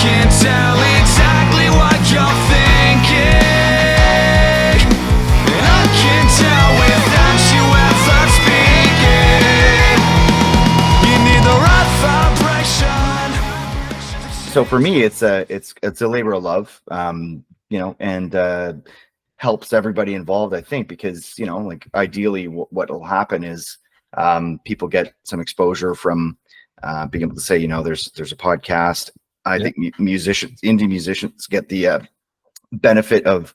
can tell exactly what you're thinking, and I can tell without you ever speaking. You need the right vibration. So for me, it's a labor of love, and helps everybody involved, I think, because like ideally, what will happen is people get some exposure from being able to say, there's a podcast. I think indie musicians get the benefit of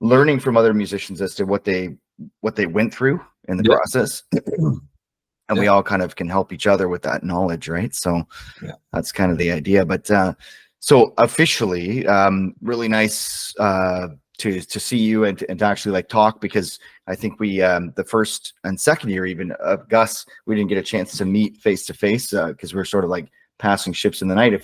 learning from other musicians as to what they went through in the process. And we all kind of can help each other with that knowledge, right? So that's kind of the idea. But so officially, really nice to see you and to actually like talk, because I think we the first and second year even of Gus, we didn't get a chance to meet face to face because we were sort of like passing ships in the night. Did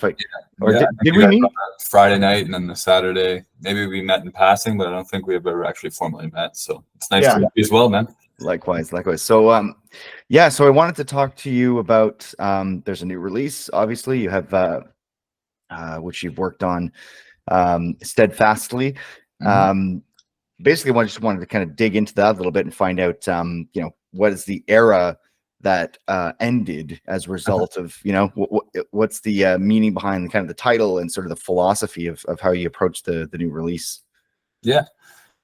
we meet Friday night and then the Saturday? Maybe we met in passing, but I don't think we have ever actually formally met. So it's nice to meet you as well, man. Likewise. So so I wanted to talk to you about there's a new release. Obviously, you have which you've worked on steadfastly. Basically, I just wanted to kind of dig into that a little bit and find out what is the era that ended as a result of what's the meaning behind kind of the title and sort of the philosophy of how you approach the new release.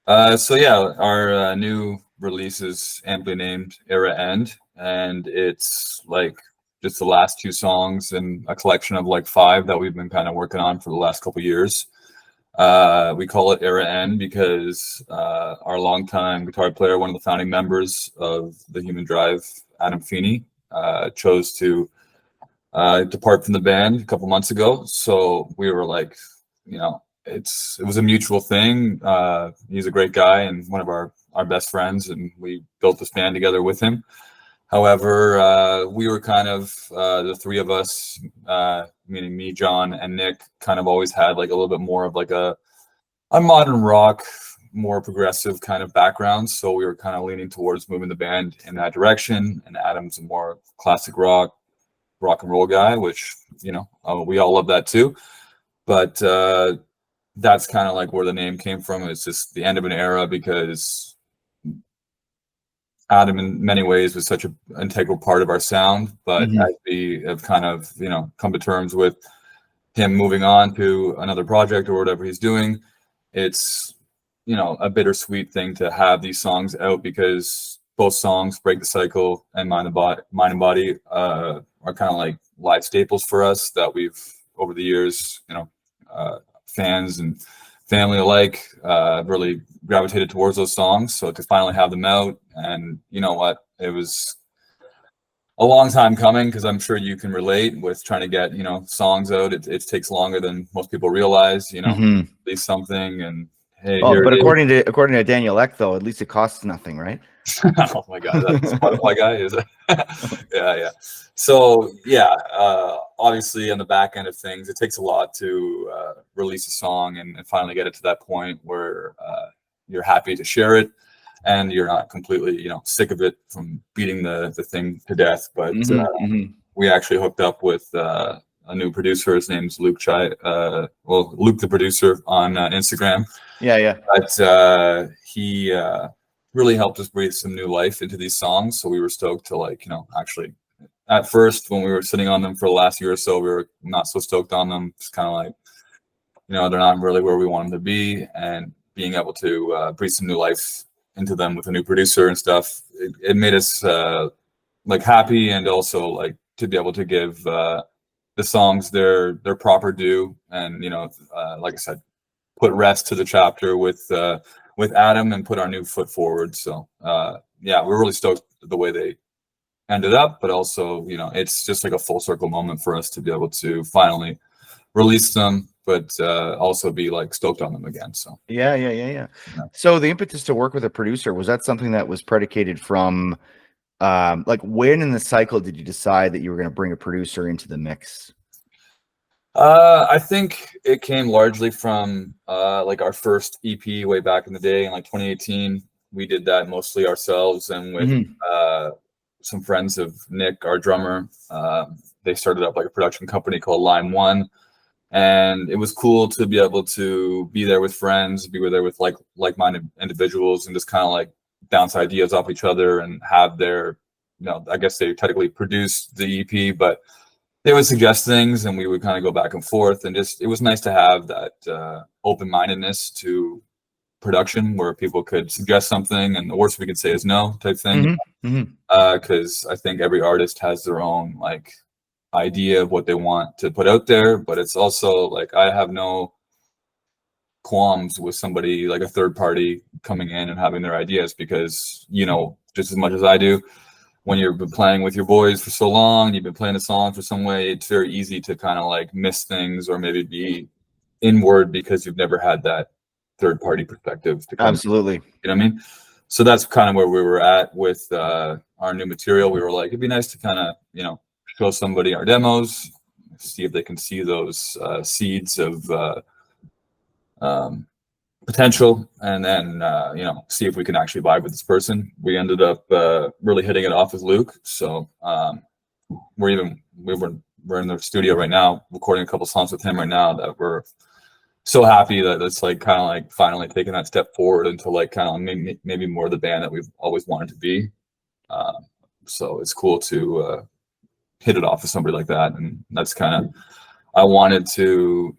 Our new release is amply named Era End, and it's like just the last 2 songs and a collection of like 5 that we've been kind of working on for the last couple of years. We call it Era End because our longtime guitar player, one of the founding members of the Human Drive, Adam Feeney, chose to depart from the band a couple months ago. So we were like, it was a mutual thing. He's a great guy and one of our best friends, and we built this band together with him. However, we were kind of the 3 of us, meaning me, John, and Nick, kind of always had like a little bit more of like a modern rock, more progressive kind of background. So we were kind of leaning towards moving the band in that direction. And Adam's a more classic rock and roll guy, which we all love that too. But that's kind of like where the name came from. It's just the end of an era because Adam in many ways was such an integral part of our sound, but as we have kind of, come to terms with him moving on to another project or whatever he's doing, it's, a bittersweet thing to have these songs out because both songs, Break the Cycle and Mind and Body, are kind of like live staples for us that we've, over the years, fans and family alike, really gravitated towards those songs. So to finally have them out, and it was a long time coming, because I'm sure you can relate with trying to get songs out. It takes longer than most people realize. Release something, and hey, but according to Daniel Ek, though, at least it costs nothing, right? Oh my God, that's Spotify guy, is it? yeah. So obviously on the back end of things, it takes a lot to release a song and finally get it to that point where you're happy to share it and you're not completely sick of it from beating the thing to death. But we actually hooked up with a new producer. His name's Luke Luke the producer on Instagram. But he really helped us breathe some new life into these songs. So we were stoked to actually at first when we were sitting on them for the last year or so, we were not so stoked on them. It's kind of like, they're not really where we want them to be, and being able to breathe some new life into them with a new producer and stuff, it made us happy, and also to be able to give the songs their proper due, and like I said, put rest to the chapter with Adam and put our new foot forward. So we're really stoked the way they ended up, but also it's just like a full circle moment for us to be able to finally release them, but also be stoked on them again. So yeah. So the impetus to work with a producer, was that something that was predicated from when in the cycle did you decide that you were going to bring a producer into the mix? I think it came largely from our first EP way back in the day in 2018. We did that mostly ourselves and with some friends of Nick, our drummer. They started up a production company called Line One, And it was cool to be able to be there with friends, be there with like-minded individuals, and just kind of like bounce ideas off each other and have their, I guess they technically produced the EP, but they would suggest things and we would kind of go back and forth, and just, it was nice to have that open-mindedness to production where people could suggest something and the worst we could say is no type thing. Because I think every artist has their own like idea of what they want to put out there, but it's also like I have no qualms with somebody like a third party coming in and having their ideas, because just as much as I do, when you've been playing with your boys for so long, you've been playing a song for some way, it's very easy to kind of like miss things or maybe be inward because you've never had that third party perspective to come. Absolutely. You know what I mean? So that's kind of where we were at with our new material. We were like, it'd be nice to kind of, show somebody our demos, see if they can see those seeds of potential, and then see if we can actually vibe with this person. We ended up really hitting it off with Luke, so we're in the studio right now recording a couple songs with him right now that we're so happy that it's like kind of like finally taking that step forward into like kind of maybe more the band that we've always wanted to be. So it's cool to hit it off with somebody like that, and that's kind of, I wanted to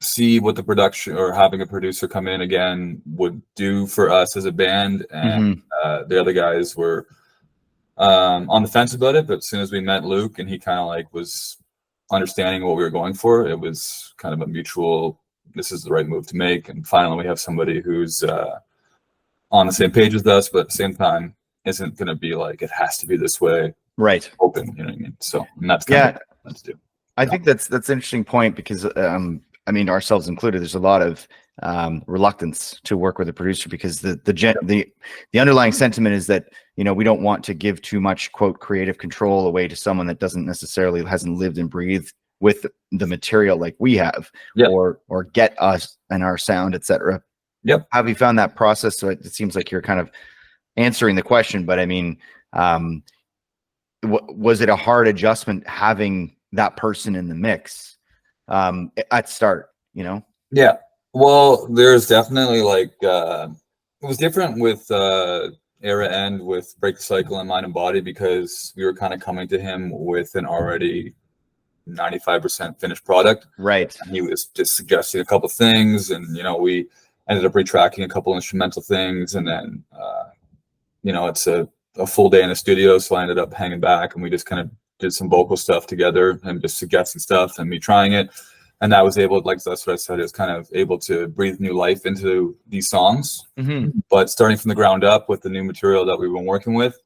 see what the production or having a producer come in again would do for us as a band, and the other guys were on the fence about it, but as soon as we met Luke and he kind of like was understanding what we were going for, it was kind of a mutual, this is the right move to make, and finally we have somebody who's on the same page as us, but at the same time isn't going to be like it has to be this way. Right. Open, you know what I mean? So, and that's kind of what to do. I think that's an interesting point, because I mean, ourselves included, there's a lot of reluctance to work with a producer, because the underlying sentiment is that we don't want to give too much quote creative control away to someone that hasn't lived and breathed with the material like we have, or get us and our sound, etc. Yep. Have you found that process? So it seems like you're kind of answering the question, but I mean, was it a hard adjustment having that person in the mix at start? Yeah. Well, there's definitely like it was different with Era End, with Break the Cycle and Mind and Body, because we were kind of coming to him with an already 95% finished product. Right. And he was just suggesting a couple things, and we ended up retracking a couple instrumental things, and then it's a full day in the studio, so I ended up hanging back and we just kind of did some vocal stuff together and just suggesting stuff and me trying it. And I was able, like, that's what I said, is kind of able to breathe new life into these songs. But starting from the ground up with the new material that we've been working with,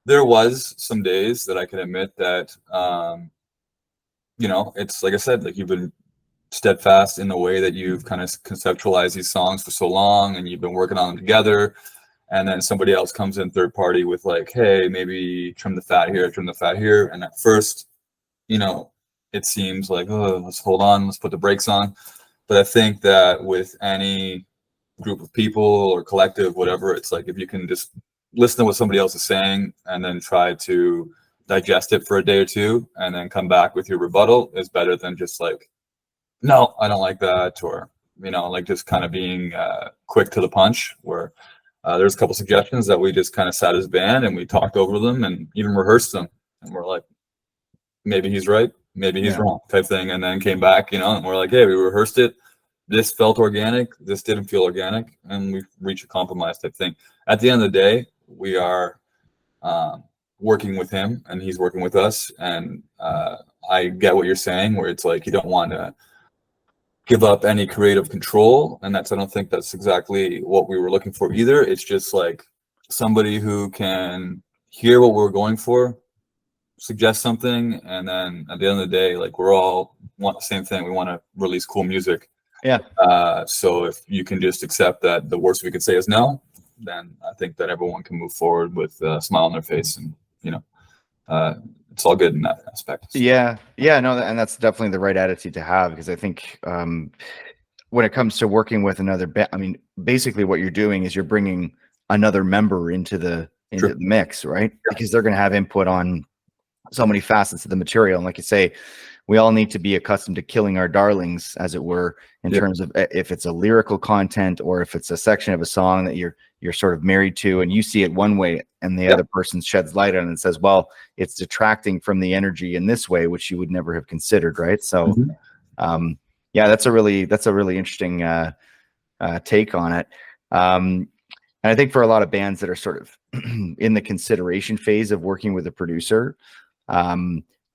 there was some days that I can admit that, it's like I said, like you've been steadfast in the way that you've kind of conceptualized these songs for so long, and you've been working on them together. And then somebody else comes in third party with like, hey, maybe trim the fat here, trim the fat here. And at first, it seems like, oh, let's hold on, let's put the brakes on. But I think that with any group of people or collective, whatever, it's like if you can just listen to what somebody else is saying and then try to digest it for a day or two and then come back with your rebuttal is better than just like, no, I don't like that, or, like just kind of being quick to the punch, where there's a couple suggestions that we just kind of sat as a band and we talked over them and even rehearsed them. And we're like, maybe he's right, maybe he's wrong type thing. And then came back, and we're like, hey, we rehearsed it. This felt organic. This didn't feel organic. And we reached a compromise type thing. At the end of the day, we are working with him and he's working with us. And I get what you're saying, where it's like, you don't want to give up any creative control, and I don't think that's exactly what we were looking for either. It's just like somebody who can hear what we're going for, suggest something, and then at the end of the day, like, we're all want the same thing. We want to release cool music. So if you can just accept that the worst we could say is no, then I think that everyone can move forward with a smile on their face, and it's all good in that aspect. No, and that's definitely the right attitude to have, because I think when it comes to working with another band, I mean, basically what you're doing is you're bringing another member into the mix, right? Because they're going to have input on so many facets of the material. And like you say, we all need to be accustomed to killing our darlings, as it were, in terms of if it's a lyrical content or if it's a section of a song that you're sort of married to, and you see it one way and the other person sheds light on it and says, well, it's detracting from the energy in this way, which you would never have considered, right? So yeah, that's a really interesting take on it. And I think for a lot of bands that are sort of in the consideration phase of working with a producer,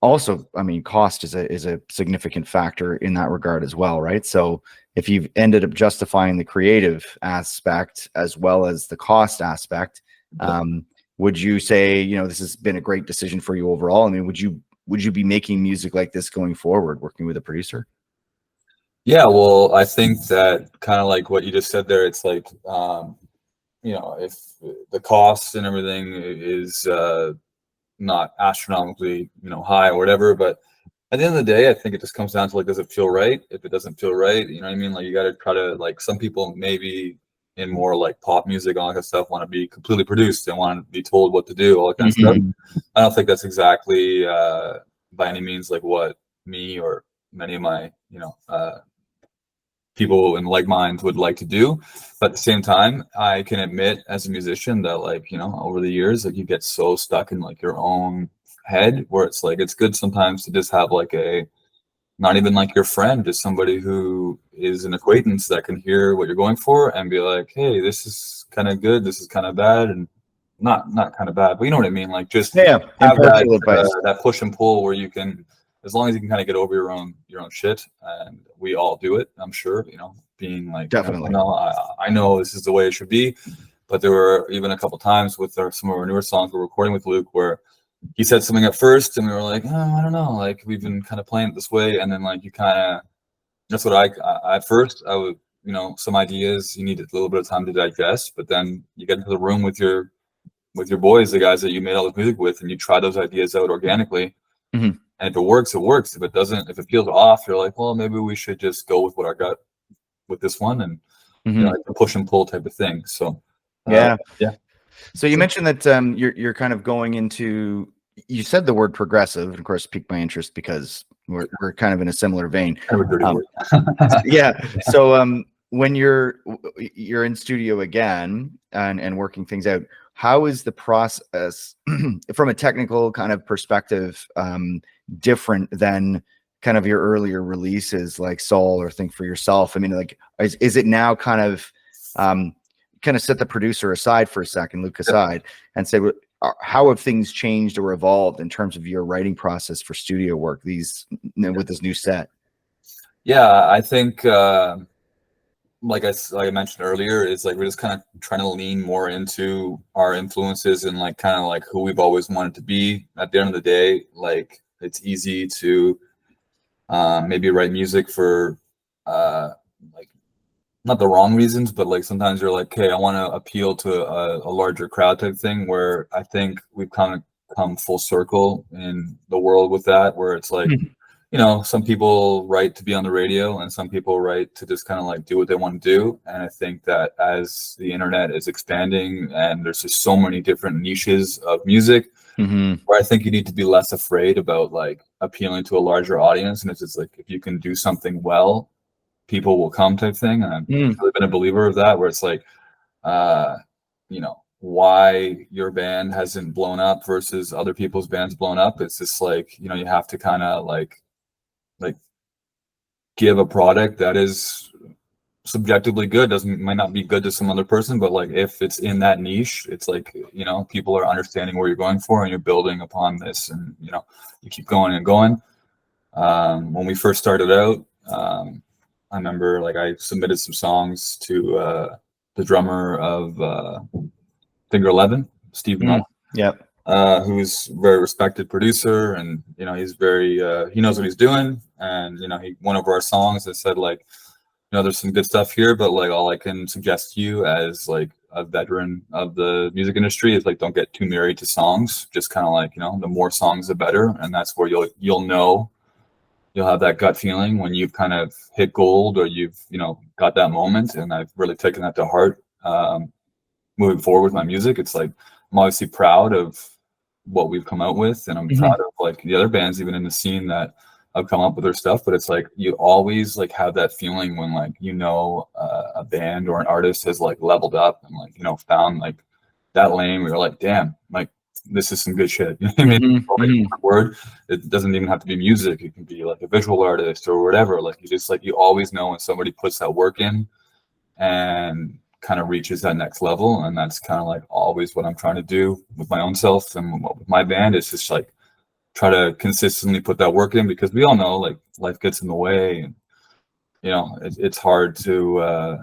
also, I mean, cost is a significant factor in that regard as well, right? So if you've ended up justifying the creative aspect as well as the cost aspect, would you say, you know, this has been a great decision for you overall? I mean, would you be making music like this going forward, working with a producer? Yeah, well, I think that kind of like what you just said there, it's like, you know, if the cost and everything is not astronomically, you know, high or whatever, but at the end of the day, I think it just comes down to like, does it feel right? If it doesn't feel right, you know what I mean? Like, you got to try to, like, some people maybe in more like pop music, all that kind of stuff, want to be completely produced and want to be told what to do, all that kind of stuff. I don't think that's exactly by any means like what me or many of my, you know, people in like minds would like to do. But at the same time, I can admit as a musician that, like, you know, over the years, like, you get so stuck in like your own head where it's like, it's good sometimes to just have like a, not even like your friend, just somebody who is an acquaintance that can hear what you're going for and be like, hey, this is kind of good, this is kind of bad, and not kind of bad, but you know what I mean? Like, just have that push and pull where you can, as long as you can kind of get over your own shit, and we all do it, I'm sure, you know, being like, definitely, no, I know this is the way it should be. But there were even a couple times with some of our newer songs we're recording with Luke where he said something at first and we were like, oh, I don't know, like, we've been kind of playing it this way, and then like you kind of, that's what I at first I would, you know, some ideas you needed a little bit of time to digest, but then you get into the room with your boys, the guys that you made all this music with, and you try those ideas out organically. And if it works, it works. If it doesn't, if it feels off, you're like, well, maybe we should just go with what I got with this one, and you know, like a push and pull type of thing. So yeah. So you mentioned that you're kind of going into, you said the word progressive, and of course piqued my interest because we're kind of in a similar vein. Yeah. So when you're in studio again and working things out, how is the process from a technical kind of perspective different than kind of your earlier releases like Soul or Think for Yourself? I mean, like, is it now kind of set the producer aside for a second, Luke aside, and say, how have things changed or evolved in terms of your writing process for studio work with this new set? Yeah, I think like I mentioned earlier, is like we're just kind of trying to lean more into our influences and like kind of like who we've always wanted to be. At the end of the day, like, it's easy to maybe write music for like, not the wrong reasons, but like sometimes you're like, hey, I want to appeal to a larger crowd type thing, where I think we've kind of come full circle in the world with that, where it's like, you know, some people write to be on the radio and some people write to just kind of like do what they want to do. And I think that as the internet is expanding and there's just so many different niches of music, where I think you need to be less afraid about like appealing to a larger audience. And it's just like, if you can do something well, people will come type thing. And I've really been a believer of that, where it's like, you know, why your band hasn't blown up versus other people's bands blown up. It's just like, you know, you have to kind of like give a product that is subjectively good. Might not be good to some other person, but like, if it's in that niche, it's like, you know, people are understanding where you're going for, and you're building upon this, and you know, you keep going and going. When we first started out, I remember like I submitted some songs to the drummer of Finger 11, Steve Nutt. Who's a very respected producer, and you know, he's very he knows what he's doing. And you know, he went over our songs and said like, you know, there's some good stuff here, but like, all I can suggest to you as like a veteran of the music industry is like, don't get too married to songs. Just kind of like, you know, the more songs the better. And that's where you'll know, you'll have that gut feeling when you've kind of hit gold, or you've, you know, got that moment. And I've really taken that to heart moving forward with my music. It's like, I'm obviously proud of what we've come out with, and I'm proud of like the other bands even in the scene that I've come up with their stuff, but it's like you always like have that feeling when like a band or an artist has like leveled up and like found like that lane where you're like, damn, like this is some good shit. You know what I mean? Word. It doesn't even have to be music. It can be like a visual artist or whatever. Like you always know when somebody puts that work in and kind of reaches that next level. And that's kind of like always what I'm trying to do with my own self and with my band. Is just like try to consistently put that work in, because we all know like life gets in the way and it's hard to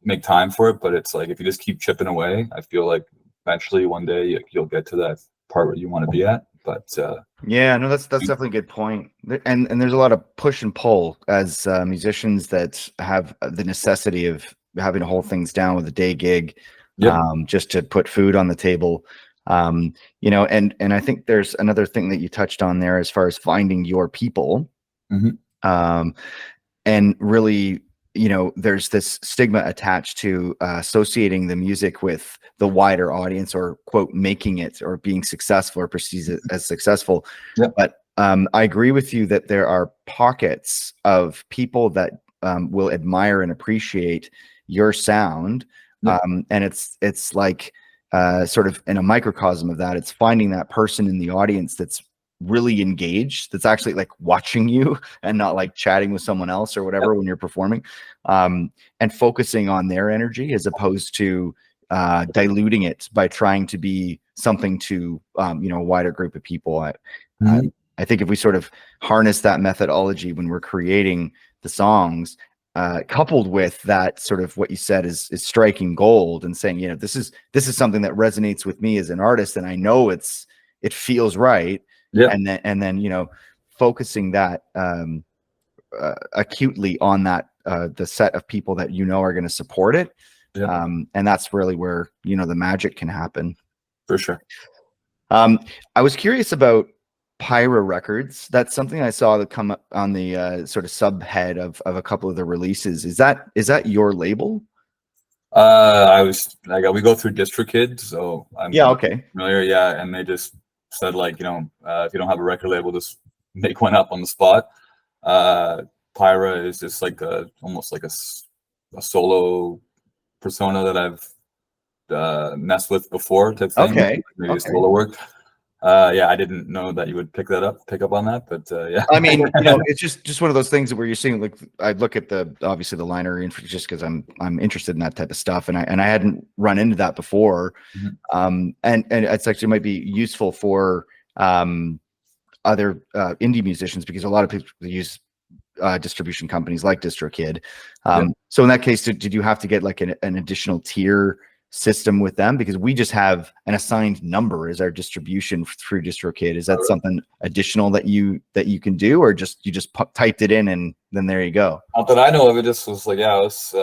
make time for it. But it's like if you just keep chipping away, I feel like eventually one day you'll get to that part where you want to be at. But yeah, no, that's definitely a good point. And there's a lot of push and pull as musicians that have the necessity of having to hold things down with a day gig, just to put food on the table. And I think there's another thing that you touched on there as far as finding your people. And really, there's this stigma attached to associating the music with the wider audience, or quote, making it or being successful or perceived as successful. But I agree with you that there are pockets of people that will admire and appreciate your sound. And it's like sort of in a microcosm of that, it's finding that person in the audience that's really engaged, that's actually like watching you and not like chatting with someone else or whatever when you're performing, and focusing on their energy as opposed to diluting it by trying to be something to a wider group of people. I think if we sort of harness that methodology when we're creating the songs, coupled with that sort of what you said is striking gold and saying, this is something that resonates with me as an artist, and I know it feels right. And then focusing that acutely on that the set of people that are going to support it. And that's really where the magic can happen. For sure. I was curious about Pyra Records. That's something I saw that come up on the sort of subhead of a couple of the releases. Is that your label? I was like, we go through DistroKid, so I'm okay, familiar. Yeah, and they just said like, if you don't have a record label, just make one up on the spot. Pyra is just like almost like a solo persona that I've messed with before type thing. Maybe solo work. I didn't know that you would pick up on that, but yeah. I mean, it's just one of those things where you're seeing, like, I look at obviously the liner just because I'm interested in that type of stuff, and I hadn't run into that before. And it's actually might be useful for other indie musicians, because a lot of people use distribution companies like DistroKid. So in that case, did you have to get like an additional tier system with them? Because we just have an assigned number as our distribution through DistroKid. Is that something additional that you can do, or you just typed it in and then there you go? Not that I know of. It just was like, I was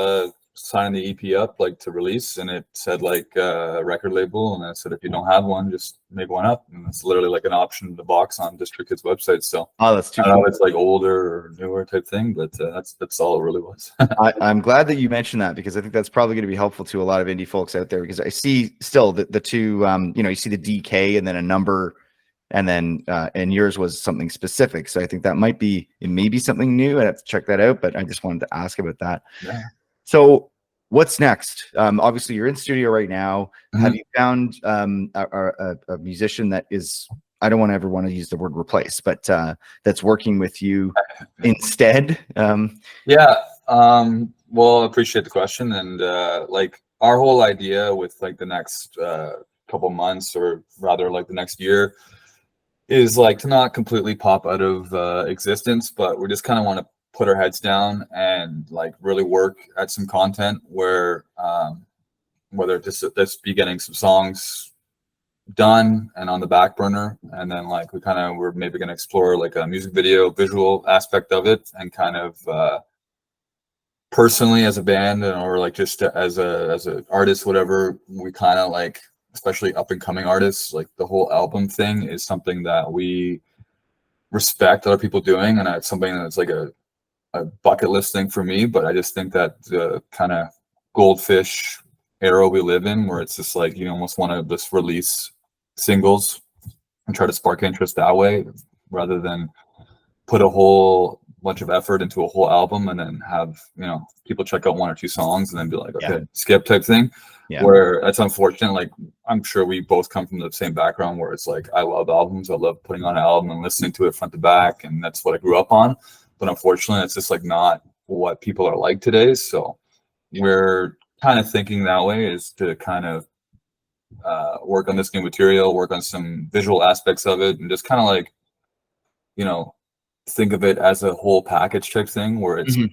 signing the EP up like to release, and it said like record label, and I said if you don't have one, just make one up, and it's literally like an option in the box on DistroKid's website still. Oh, that's too cool. I don't know if it's like older or newer type thing, but that's all it really was. I'm glad that you mentioned that, because I think that's probably going to be helpful to a lot of indie folks out there, because I see still the two you see the DK and then a number, and then and yours was something specific, so I think that it may be something new. I'd have to check that out, but I just wanted to ask about that. So what's next? Obviously you're in studio right now. Have you found a musician that is, I don't ever want to use the word replace, but that's working with you instead? Well, I appreciate the question. And like our whole idea with like the next couple months, or rather like the next year, is like to not completely pop out of existence, but we just kind of want to put our heads down and like really work at some content where whether just be getting some songs done and on the back burner, and then like we're maybe going to explore like a music video visual aspect of it, and kind of personally as a band, or like just as a artist, whatever, we kind of like, especially up and coming artists, like the whole album thing is something that we respect other people doing, and it's something that's like a bucket list thing for me. But I just think that the kind of goldfish era we live in, where it's just like you almost want to just release singles and try to spark interest that way, rather than put a whole bunch of effort into a whole album and then have, you know, people check out 1 or 2 songs and then be like, okay, skip type thing. Yeah. Where it's unfortunate. Like, I'm sure we both come from the same background where it's like, I love albums. I love putting on an album and listening to it front to back. And that's what I grew up on. But unfortunately, it's just like not what people are like today. So we're kind of thinking that way, is to kind of work on this new material, work on some visual aspects of it, and just kind of like, you know, think of it as a whole package type thing where it's, you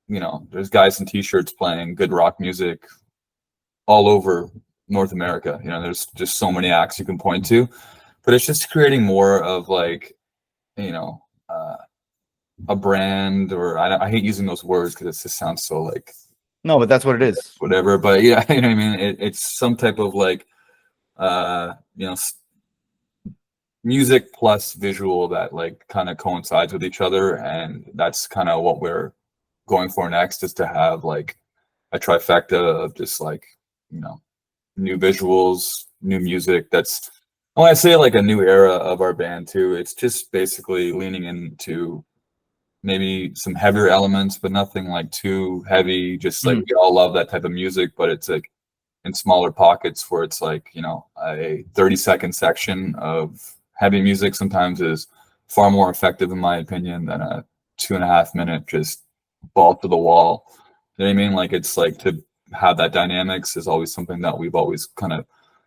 know, there's guys in t-shirts playing good rock music all over North America. You know, there's just so many acts you can point to, but it's just creating more of like, you know, a brand, or I hate using those words because it just sounds so like, no, but that's what it is. Whatever. But yeah, you know what I mean? It's some type of like, you know, music plus visual that like kind of coincides with each other. And that's kind of what we're going for next, is to have like a trifecta of just like, you know, new visuals, new music. That's, when I say like a new era of our band too, it's just basically leaning into maybe some heavier elements, but nothing like too heavy. Just like we all love that type of music, but it's like in smaller pockets where it's like, you know, a 30-second section of heavy music sometimes is far more effective, in my opinion, than a 2.5 minute just ball to the wall. You know what I mean? Like, it's like, to have that dynamics is always something that we've always kind of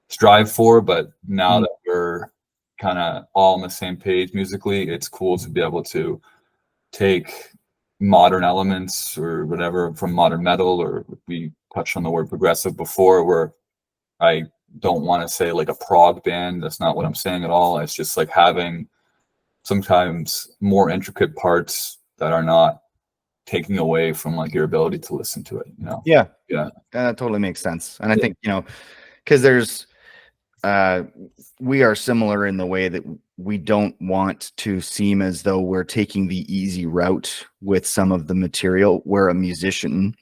strive for. But now that we're kind of all on the same page musically, it's cool to be able to take modern elements or whatever from modern metal, or we touched on the word progressive before, where I don't want to say like a prog band. That's not what I'm saying at all. It's just like having sometimes more intricate parts that are not taking away from like your ability to listen to it, you know? Yeah. Yeah. That totally makes sense. And I think, you know, because there's, we are similar in the way that we don't want to seem as though we're taking the easy route with some of the material, where a musician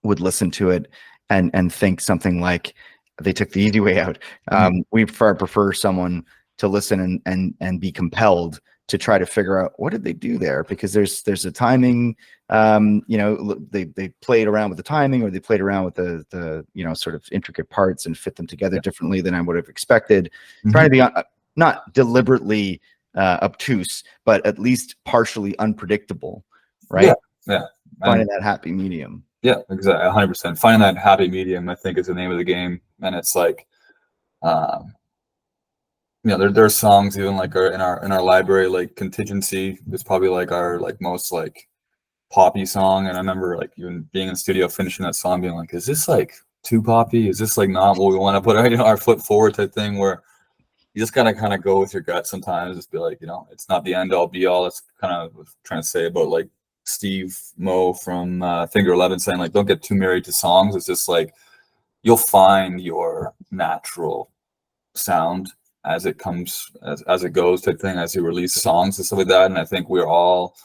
would listen to it and think something like they took the easy way out. We far prefer someone to listen and be compelled to try to figure out what did they do there, because there's a timing, you know, they played around with the timing, or they played around with the you know, sort of intricate parts and fit them together differently than I would have expected. Trying to be not deliberately obtuse, but at least partially unpredictable, right? Yeah. Finding that happy medium. Yeah, exactly. 100%. Finding that happy medium, I think, is the name of the game. And it's like, you know, there are songs even like in our library, like Contingency is probably like our like most like poppy song. And I remember like even being in the studio finishing that song, being like, is this like too poppy? Is this like not what we want to put our, you know, our foot forward type thing, where you just gotta kind of go with your gut sometimes. Just be like, you know, it's not the end all be all. That's kind of what I'm trying to say about like Steve Moe from Finger 11 saying like, don't get too married to songs. It's just like, you'll find your natural sound as it comes, as it goes type thing, as you release songs and stuff like that. And I think we're all,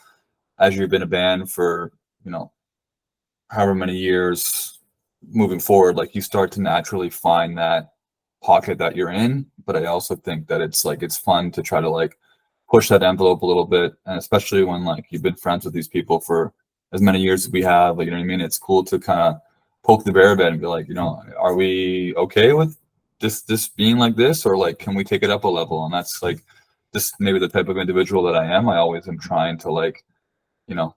as you've been a band for, you know, however many years moving forward, like you start to naturally find that pocket that you're in. But I also think that it's like, it's fun to try to like push that envelope a little bit, and especially when like you've been friends with these people for as many years as we have, like, you know what I mean? It's cool to kind of poke the bear a bit and be like, you know, are we okay with this being like this, or like, can we take it up a level? And that's like, this maybe the type of individual that I am. I always am trying to like, you know,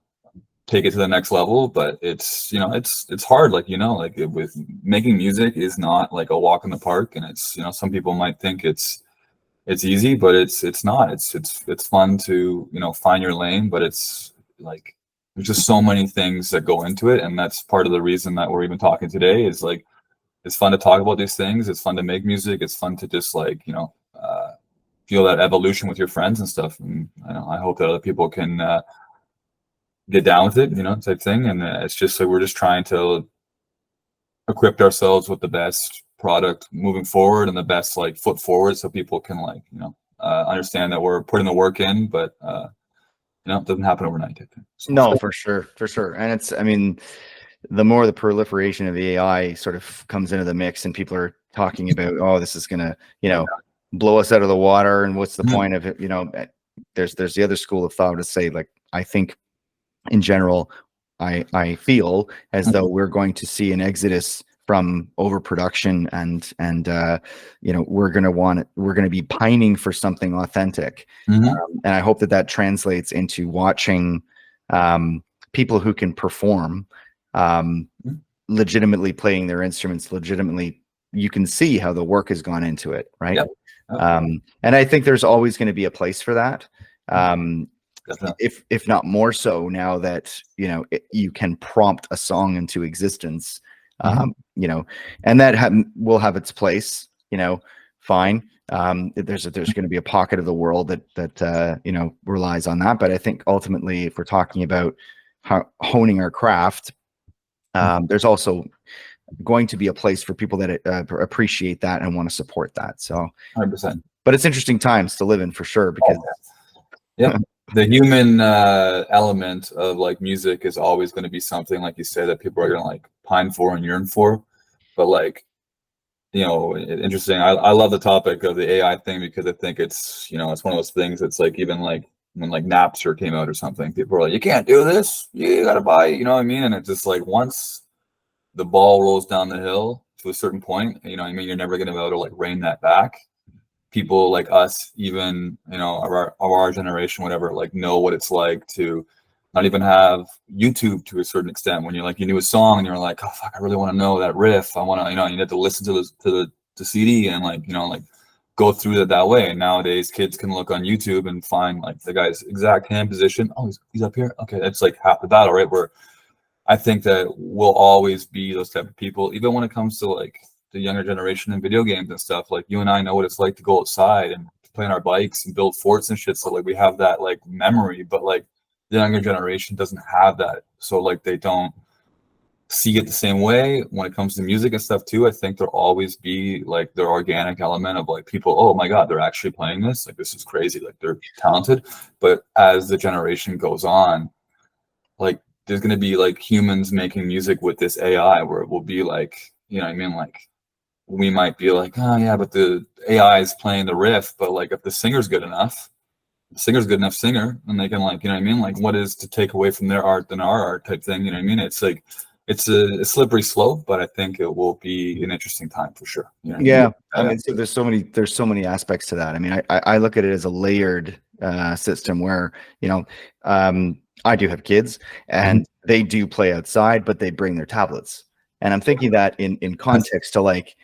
take it to the next level. But it's, you know, it's hard, like, you know, like with making music is not like a walk in the park. And it's, you know, some people might think it's easy, but it's not. It's fun to, you know, find your lane, but it's like, there's just so many things that go into it. And that's part of the reason that we're even talking today, is like, it's fun to talk about these things. It's fun to make music. It's fun to just like, you know, feel that evolution with your friends and stuff. And I hope that other people can get down with it, you know, type thing. And it's just like, we're just trying to equip ourselves with the best product moving forward and the best like foot forward, so people can like, you know, understand that we're putting the work in, but you know, it doesn't happen overnight, I think. So, No, for sure. And it's, I mean, the more the proliferation of the AI sort of comes into the mix, and people are talking about, oh, this is gonna, you know, blow us out of the water, and what's the point of it? You know, there's the other school of thought to say, like, I think in general, I feel as though we're going to see an exodus from overproduction and we're going to be pining for something authentic. Mhm. And I hope that translates into watching people who can perform legitimately playing their instruments legitimately. You can see how the work has gone into it, right? Yep. And I think there's always going to be a place for that. Definitely. If not more so now that you can prompt a song into existence, and that will have its place, fine. There's going to be a pocket of the world that relies on that, but I think ultimately, if we're talking about honing our craft, there's also going to be a place for people that appreciate that and want to support that. So 100%. But it's interesting times to live in for sure, because the human element of like music is always going to be something, like you said, that people are going to like pine for and yearn for. But like, interesting. I love the topic of the AI thing, because I think it's it's one of those things that's like, even like when like Napster came out or something, people were like, you can't do this, you got to buy it, you know what I mean? And it's just like, once the ball rolls down the hill to a certain point, you're never going to be able to like rein that back. People like us, even of our generation, whatever, like know what it's like to not even have YouTube to a certain extent. When you knew a song and you're like, oh fuck, I really want to know that riff. I want to, you have to listen to the CD and like go through it that way. And nowadays, kids can look on YouTube and find like the guy's exact hand position. Oh, he's up here. Okay, that's like half the battle, right? Where I think that we'll always be those type of people, even when it comes to like the younger generation and video games and stuff. Like, you and I know what it's like to go outside and play on our bikes and build forts and shit. So like, we have that like memory, but like the younger generation doesn't have that. So like, they don't see it the same way when it comes to music and stuff too. I think there'll always be like their organic element of like, people, oh my God, they're actually playing this. Like, this is crazy. Like, they're talented. But as the generation goes on, like, there's going to be like humans making music with this AI, where it will be like, like, we might be like, oh yeah, but the AI is playing the riff. But like, if the singer's good enough, singer, and they can like, like, what is to take away from their art than our art type thing? It's like, it's a slippery slope, but I think it will be an interesting time for sure. I mean, so there's so many aspects to that. I mean, I look at it as a layered system where, I do have kids and they do play outside, but they bring their tablets. And I'm thinking that in context to like,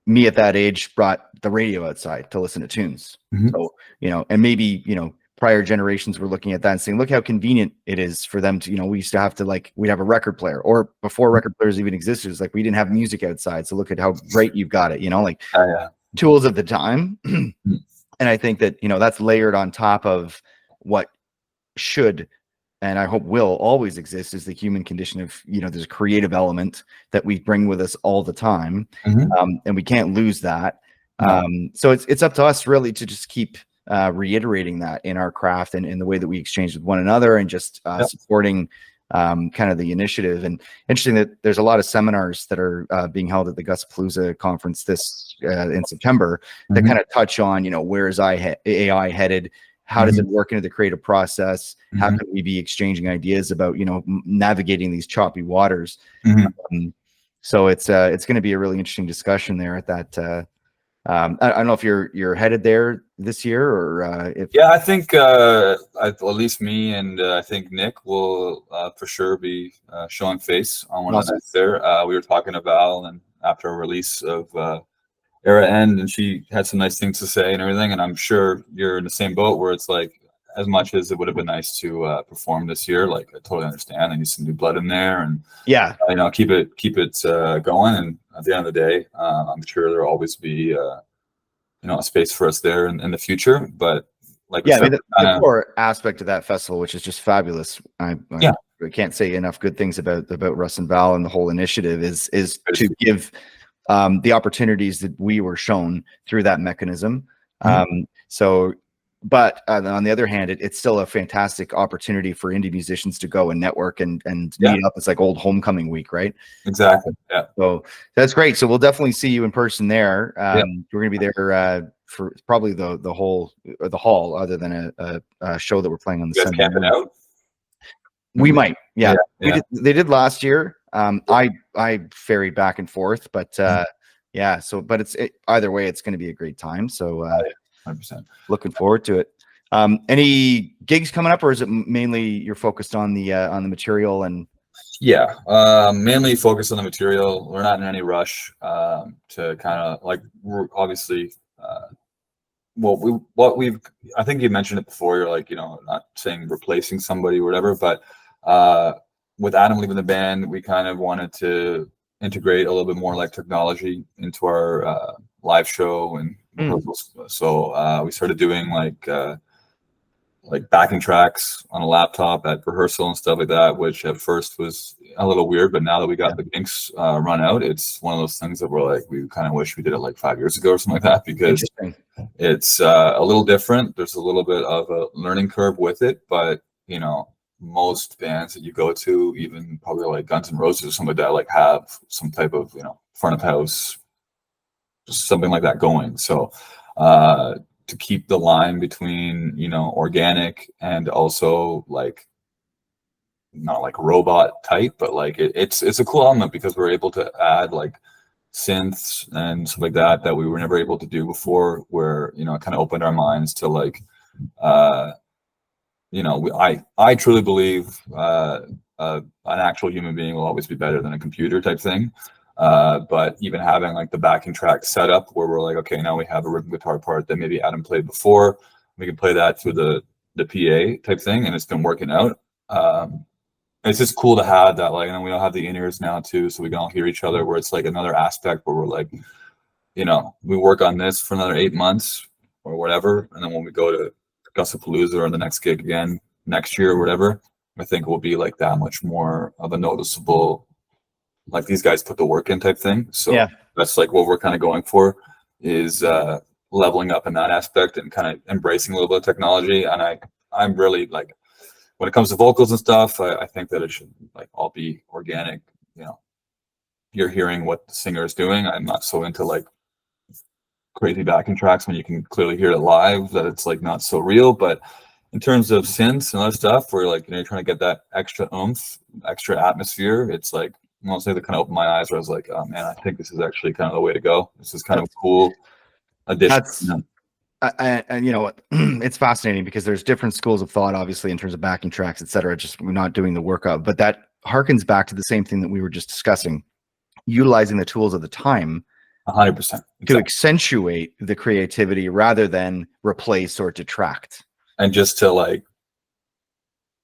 me at that age brought the radio outside to listen to tunes. So, and maybe, prior generations were looking at that and saying, look how convenient it is for them to, we used to have to like, we'd have a record player, or before record players even existed, it's like, we didn't have music outside. So look at how great you've got it, like tools of the time. And I think that, that's layered on top of what should, and I hope will always exist, is the human condition of, there's a creative element that we bring with us all the time. And we can't lose that. So it's up to us really to just keep reiterating that in our craft and in the way that we exchange with one another, and just supporting kind of the initiative. And interesting that there's a lot of seminars that are being held at the Gusapalooza conference this in September that kind of touch on, where is AI headed? How does it work into the creative process? How can we be exchanging ideas about, navigating these choppy waters? So it's going to be a really interesting discussion there at that. I don't know if you're headed there this year, or if. Yeah, I think at least me and I think Nick will for sure be showing face on one of the nights there. We were talking to Val, and after a release of Era End, and she had some nice things to say and everything. And I'm sure you're in the same boat, where it's like, as much as it would have been nice to perform this year, like, I totally understand. I need some new blood in there, and keep it going. And at the end of the day, I'm sure there'll always be a space for us there in the future. But like, I mean, the core aspect of that festival, which is just fabulous. I can't say enough good things about Russ and Val and the whole initiative, is to give the opportunities that we were shown through that mechanism. But on the other hand, it's still a fantastic opportunity for indie musicians to go and network and meet up. It's like old homecoming week, right? Exactly. Yeah. So that's great. So we'll definitely see you in person there. We're going to be there for probably the whole or the hall, other than a show that we're playing on the You guys Sunday. camping out? We might, yeah. Yeah. They did last year. I ferried back and forth, but yeah. So, but either way, it's going to be a great time. So, 100%. looking forward to it. Any gigs coming up, or is it mainly you're focused on the material and? Yeah, mainly focus on the material. We're not in any rush to kind of like, we're obviously I think you mentioned it before. You're like, not saying replacing somebody or whatever, but with Adam leaving the band, we kind of wanted to integrate a little bit more like technology into our live show and rehearsals. So we started doing like backing tracks on a laptop at rehearsal and stuff like that, which at first was a little weird, but now that we got the kinks run out, it's one of those things that we're like, we kind of wish we did it like 5 years ago or something like that, because it's a little different. There's a little bit of a learning curve with it, but most bands that you go to, even probably like Guns N' Roses or something like that, like have some type of front of house, just something like that going. So to keep the line between organic and also like not like robot type, but like it's a cool element, because we're able to add like synths and stuff like that we were never able to do before, where it kind of opened our minds to like I truly believe an actual human being will always be better than a computer type thing. But even having like the backing track set up where we're like, okay, now we have a rhythm guitar part that maybe Adam played before, we can play that through the PA type thing, and it's been working out. It's just cool to have that, like, and we all have the in-ears now too, so we can all hear each other, where it's like another aspect where we're like, we work on this for another 8 months or whatever, and then when we go to Gusapalooza or the next gig again next year or whatever, I think it will be like that much more of a noticeable, like these guys put the work in type thing. So that's like what we're kind of going for, is leveling up in that aspect and kind of embracing a little bit of technology. And I'm really like, when it comes to vocals and stuff, I think that it should like all be organic. You're hearing what the singer is doing. I'm not so into like crazy backing tracks when you can clearly hear it live, that it's like not so real. But in terms of synths and other stuff, where like you're trying to get that extra oomph, extra atmosphere, it's like, I'll say, that kind of opened my eyes, where I was like, oh man, I think this is actually kind of the way to go. This is kind of a cool addition. And you know what, it's fascinating because there's different schools of thought, obviously, in terms of backing tracks, etc. Just we're not doing the work of, but that harkens back to the same thing that we were just discussing, utilizing the tools of the time 100% to accentuate the creativity rather than replace or detract. And just to like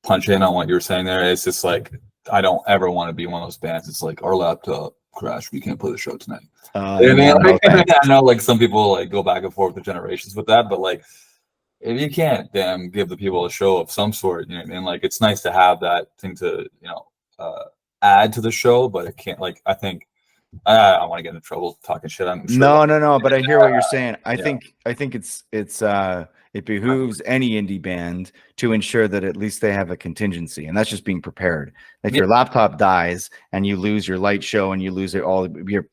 punch in on what you're saying there, it's just like, I don't ever want to be one of those bands. It's like, our laptop crashed, we can't play the show tonight. I know like some people like go back and forth with generations with that, but like if you can't give the people a show of some sort, like it's nice to have that thing to add to the show, but it can't, like, I think I don't want to get into trouble talking shit. I'm sure no, but I hear what you're saying. I think it behooves any indie band to ensure that at least they have a contingency, and that's just being prepared. If your laptop dies and you lose your light show and you lose it all,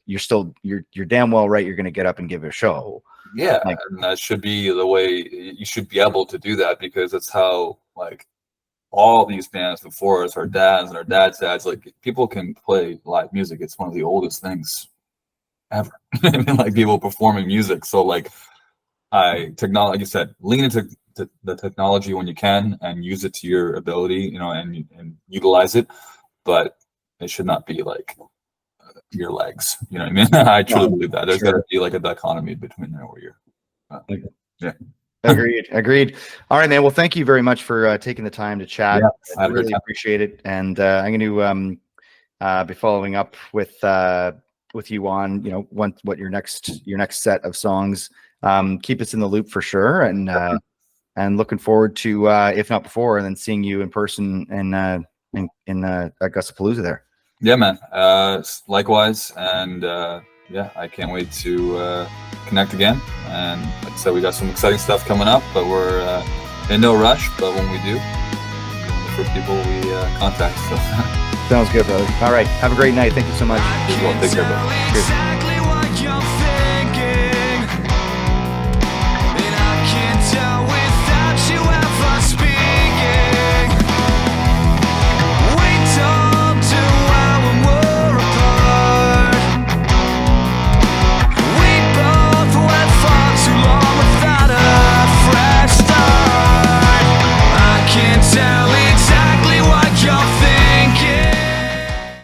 you're damn well right you're going to get up and give a show. Yeah, and that should be the way you should be able to do that, because that's how like all these bands before us, our dads and our dads' dads, like people can play live music. It's one of the oldest things ever. Like people performing music. So like technology, like you said, lean into the technology when you can and use it to your ability, and utilize it. But it should not be like your legs. You know what I mean? I truly believe that there's got to be like a dichotomy between there where you're. Yeah. Agreed. All right, man. Well, thank you very much for taking the time to chat. Yeah, I really appreciate it. And I'm going to be following up with you on, what your next set of songs. Keep us in the loop for sure. And looking forward to, if not before, and then seeing you in person in at Gusapalooza there. Yeah, man. Likewise. And I can't wait to connect again. And like I said, we got some exciting stuff coming up, but we're in no rush. But when we do, for people we contact. So. Sounds good, brother. All right. Have a great night. Thank you so much. Take care, brother. Cheers. Exactly what you're